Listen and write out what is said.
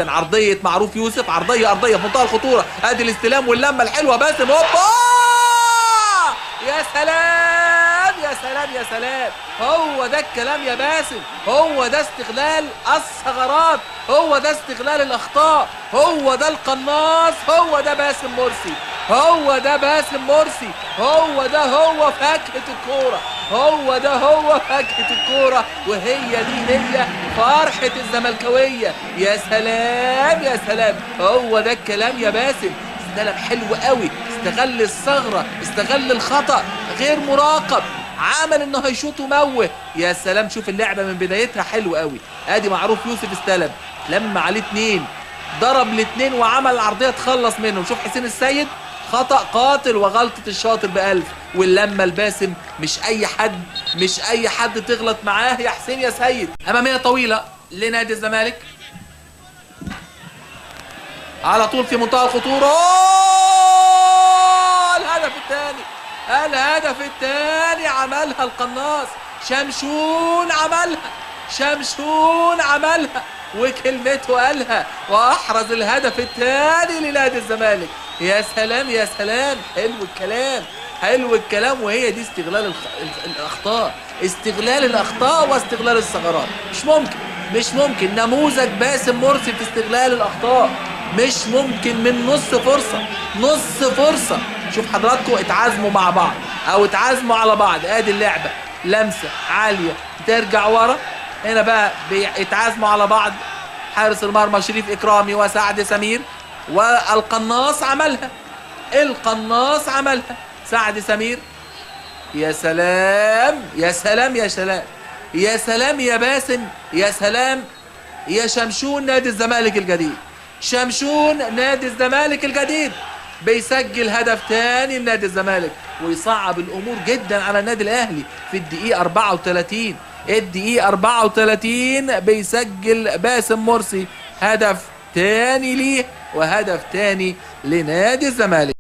جدا. عرضيه معروف يوسف، عرضيه في منتهى الخطوره. ادي الاستلام واللمه الحلوه. باسم هوبا، يا سلام يا سلام يا سلام. هو ده الكلام يا باسم، هو ده استغلال الثغرات، هو ده استغلال الاخطاء، هو ده القناص، هو ده باسم مرسي، هو ده باسم مرسي، هو ده هو فاكهة الكورة، هو ده هو فاكهة الكورة. وهي دي هي فرحة الزملكاوية. يا سلام يا سلام، هو ده الكلام يا باسم. استلم حلو قوي، استغل الثغرة، استغل الخطأ، غير مراقب، عمل انه هيشوط وموه. يا سلام، شوف اللعبة من بدايتها حلو قوي. ادي معروف يوسف استلم، لما عليه اتنين، ضرب الاتنين وعمل العرضية تخلص منهم. شوف حسين السيد، خطأ قاتل وغلطة الشاطر بألف. واللمة الباسم، مش أي حد تغلط معاه يا حسين يا سيد. أمامية طويلة لنادي الزمالك، على طول في منتهى الخطورة. الهدف الثاني عملها القناص شمشون عملها وكلمته قالها، واحرز الهدف الثاني لنادي الزمالك. يا سلام يا سلام، حلو الكلام. وهي دي استغلال الاخطاء واستغلال الثغرات. مش ممكن نموذج باسم مرسي في استغلال الاخطاء، مش ممكن من نص فرصة. شوف حضراتكم، اتعازموا مع بعض او اتعازموا على بعض. ادي اللعبة، لمسة عالية ترجع ورا. هنا بقى بيتعازموا على بعض حارس المرمى شريف إكرامي وسعد سمير، والقناص عملها، سعد سمير. يا سلام يا سلام يا سلام يا سلام يا باسم، يا سلام يا شمشون نادي الزمالك الجديد. بيسجل هدف تاني لنادي الزمالك ويصعب الامور جدا على النادي الاهلي. في الدقيقة 34 بيسجل باسم مرسي هدف تاني ليه وهدف تاني لنادي الزمالك.